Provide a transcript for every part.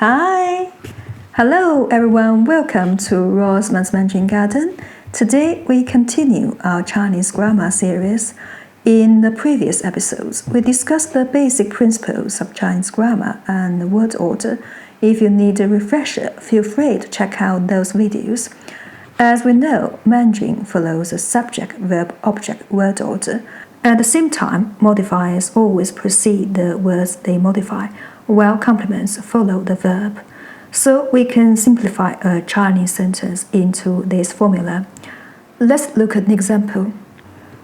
Hi! Hello everyone, welcome to Rosamund's Mandarin Garden. Today we continue our Chinese grammar series. In the previous episodes, we discussed the basic principles of Chinese grammar and word order. If you need a refresher, feel free to check out those videos. As we know, Mandarin follows a subject-verb-object word order. At the same time, modifiers always precede the words they modify, while complements follow the verb. So we can simplify a Chinese sentence into this formula. Let's look at an example.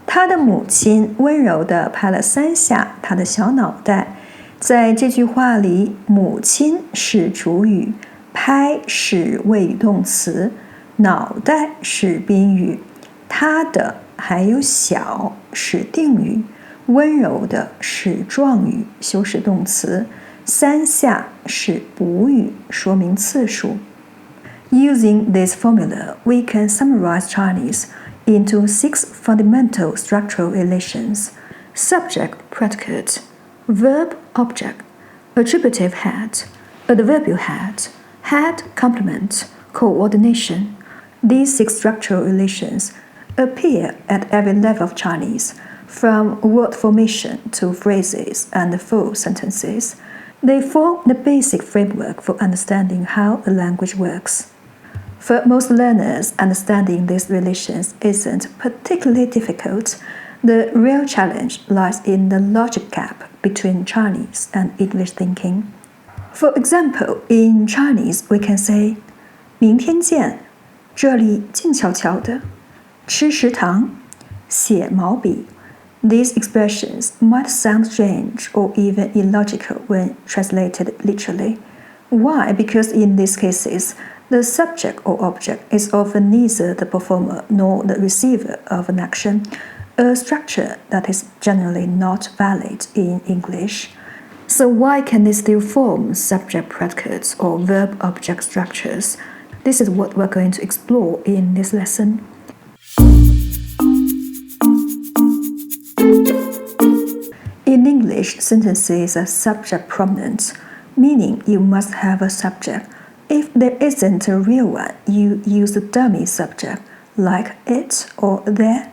他的母亲温柔地拍了3下他的小脑袋。在这句话里，母亲是主语，拍是谓语动词，脑袋是宾语，他的还有小是定语，温柔的是状语，修饰动词，3下是补语，说明次数。Using this formula, we can summarize Chinese into 6 fundamental structural relations: subject-predicate, verb-object, attributive head, adverbial head, head-complement, coordination. These 6 structural relations appear at every level of Chinese, from word formation to phrases and full sentences. They form the basic framework for understanding how a language works. For most learners, understanding these relations isn't particularly difficult. The real challenge lies in the logic gap between Chinese and English thinking. For example, in Chinese, we can say 明天见，这里静悄悄的，吃食堂，写毛笔。These expressions might sound strange or even illogical when translated literally. Why? Because in these cases, the subject or object is often neither the performer nor the receiver of an action, a structure that is generally not valid in English. So why can they still form subject-predicates or verb-object structures? This is what we're going to explore in this lesson. In English, sentences are subject-prominent, meaning you must have a subject. If there isn't a real one, you use a dummy subject, like it or there.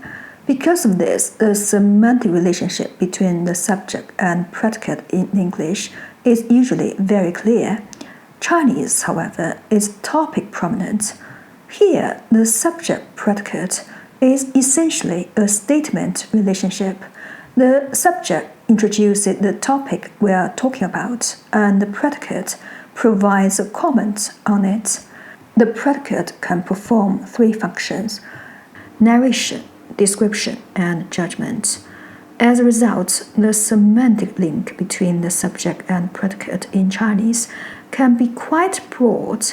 Because of this, the semantic relationship between the subject and predicate in English is usually very clear. Chinese, however, is topic-prominent. Here, the subject-predicate is essentially a statement relationship. The subject introduces the topic we are talking about, and the predicate provides a comment on it. The predicate can perform 3 functions: narration, description, and judgment. As a result, the semantic link between the subject and predicate in Chinese can be quite broad.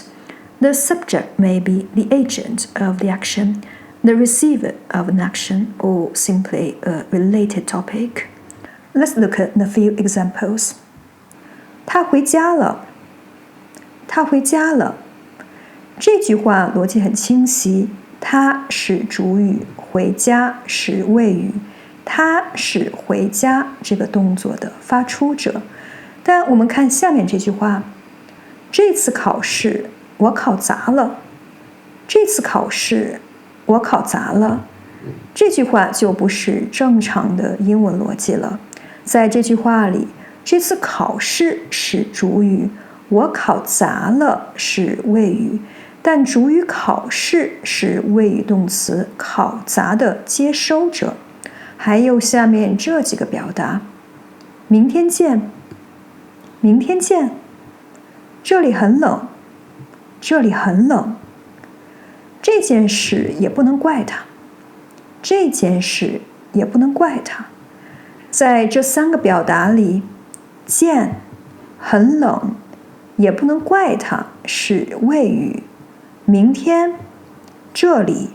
The subject may be the agent of the action, the receiver of an action, or simply a related topic. Let's look at a few examples. 他回家了。他回家了。这句话逻辑很清晰，他是主语，回家是谓语，他是回家这个动作的发出者。但我们看下面这句话，这次考试我考砸了。这次考试我考砸了。这句话就不是正常的英文逻辑了。在这句话里，这次考试是主语，我考砸了是谓语，但主语考试是谓语动词考砸的接收者。还有下面这几个表达：明天见，明天见，这里很冷，这里很冷。这件事也不能怪他，这件事也不能怪他。在这3个表达里，见、很冷，也不能怪他是谓语，明天、这里、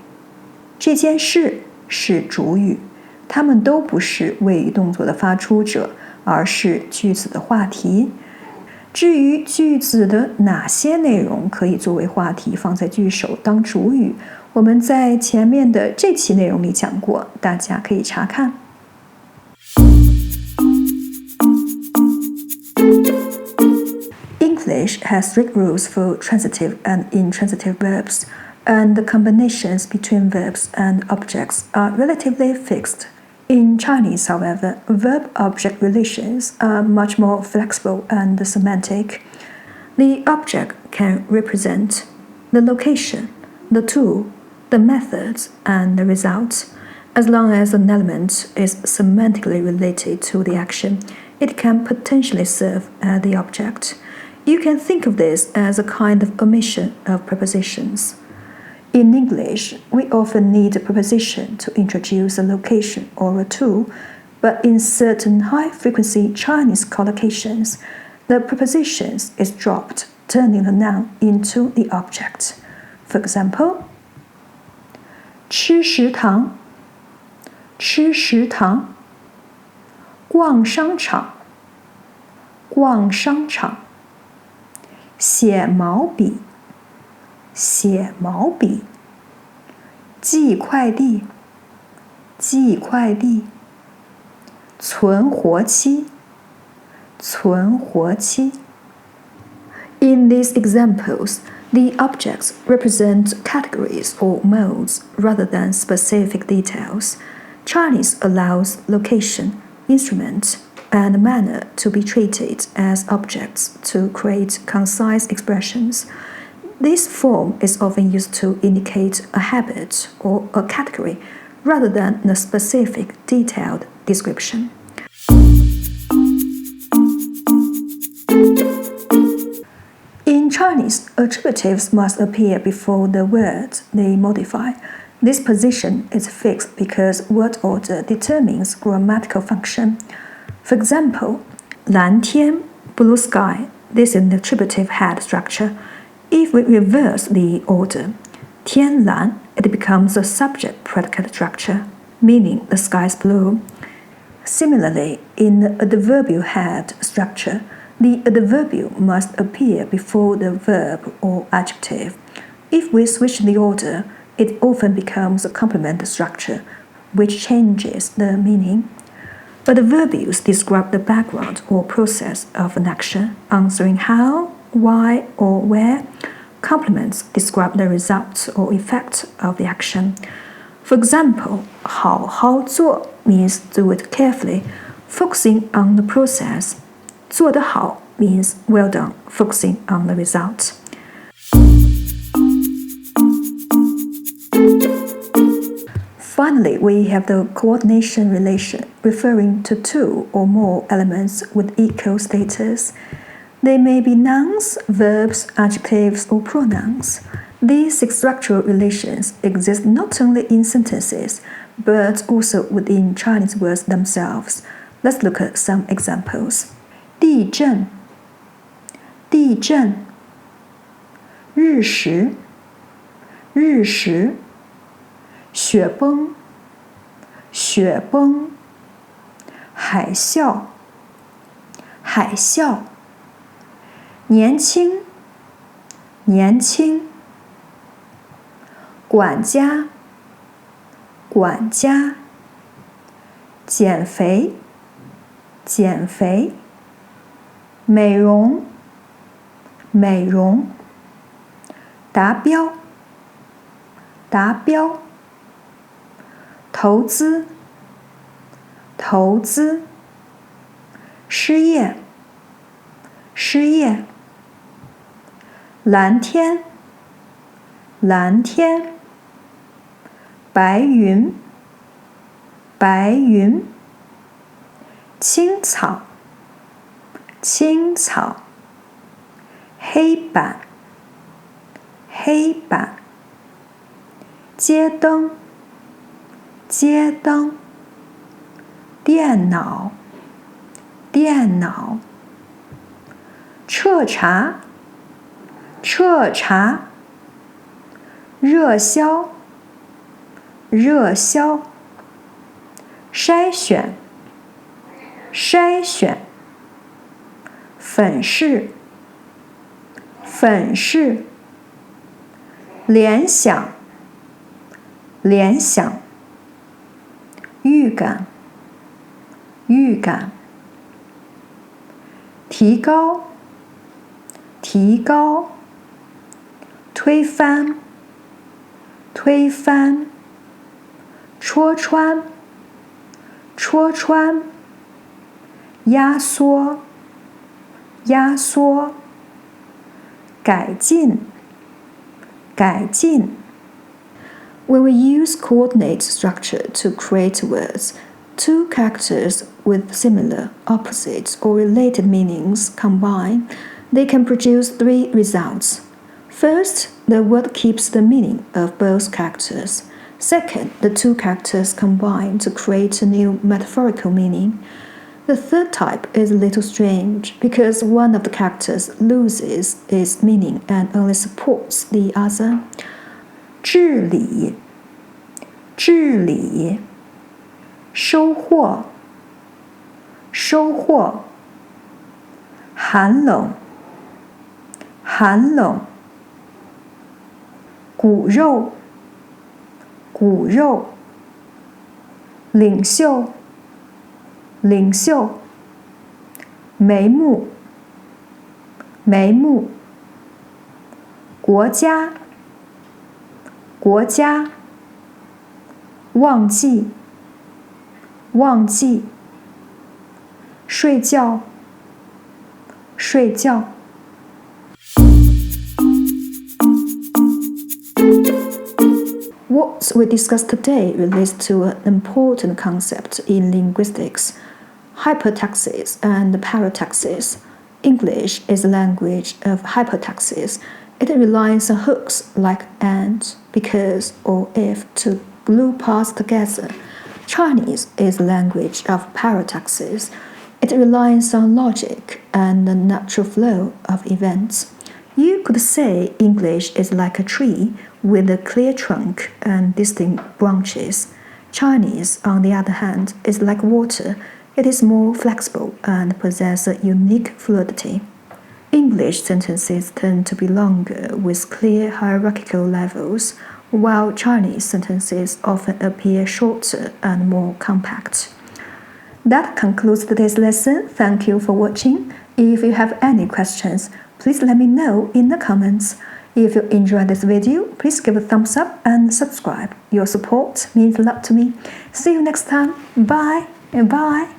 这件事是主语，它们都不是谓语动作的发出者，而是句子的话题。至于句子的哪些内容可以作为话题放在句首当主语，我们在前面的这期内容里讲过，大家可以查看。English has strict rules for transitive and intransitive verbs, and the combinations between verbs and objects are relatively fixed. In Chinese, however, verb-object relations are much more flexible and semantic. The object can represent the location, the tool, the methods, and the results. As long as an element is semantically related to the action, it can potentially serve as the object. You can think of this as a kind of omission of prepositions. In English, we often need a preposition to introduce a location or a tool, but in certain high-frequency Chinese collocations, the preposition is dropped, turning the noun into the object. For example, 吃食堂，吃食堂，逛商场，逛商场，写毛笔，写毛笔，寄快递，寄快递，存活期，存活期。In these examples, the objects represent categories or modes rather than specific details. Chinese allows location, instrument, and manner to be treated as objects to create concise expressions. This form is often used to indicate a habit or a category rather than a specific, detailed description. In Chinese, attributives must appear before the words they modify. This position is fixed because word order determines grammatical function. For example, 蓝天, blue sky. This is an attributive head structure. If we reverse the order, 天蓝, it becomes a subject-predicate structure, meaning the sky is blue. Similarly, in the adverbial head structure, the adverbial must appear before the verb or adjective. If we switch the order, it often becomes a complement structure, which changes the meaning. Adverbials describe the background or process of an action, answering how, why, or where. Complements describe the result or effect of the action. For example, 好好做 means do it carefully, focusing on the process. 做得好 means well done, focusing on the result. Finally, we have the coordination relation, referring to two or more elements with equal status. They may be nouns, verbs, adjectives, or pronouns. These six structural relations exist not only in sentences, but also within Chinese words themselves. Let's look at some examples. 地震，地震，日食，日食，雪崩，雪崩，海啸，海啸，年轻，年轻，管家，管家，减肥，减肥，美容，美容，达标，达标，投资，投资，失业，失业，蓝天，蓝天，白云，白云，青草，青草，黑板，黑板，街灯，街灯，电脑，电脑，彻查，彻查，热销，热销，筛选，筛选，粉饰，粉饰，联想，联想，预感，预感，提高，提高，推翻，推翻，戳穿，戳穿，压缩，压缩，改进，改进。When we use coordinate structure to create words, two characters with similar, opposite, or related meanings combine, they can produce three results. First, the word keeps the meaning of both characters. Second, the two characters combine to create a new metaphorical meaning. The third type is a little strange because one of the characters loses its meaning and only supports the other. 治理，治理，收获，收获，寒冷，寒冷，骨肉，骨肉，领袖，领袖，眉目，眉目，国家，国家，忘记，忘记，睡觉，睡觉。What we discussed today relates to an important concept in linguistics, hypotaxis and parataxis. English is a language of hypotaxis. It relies on hooks like and, because, or if to glue parts together. Chinese is a language of parataxis. It relies on logic and the natural flow of events. You could say English is like a tree with a clear trunk and distinct branches. Chinese, on the other hand, is like water. It is more flexible and possesses a unique fluidity. English sentences tend to be longer with clear hierarchical levels, while Chinese sentences often appear shorter and more compact. That concludes today's lesson. Thank you for watching. If you have any questions, please let me know in the comments. If you enjoyed this video, please give a thumbs up and subscribe. Your support means a lot to me. See you next time. Bye and bye.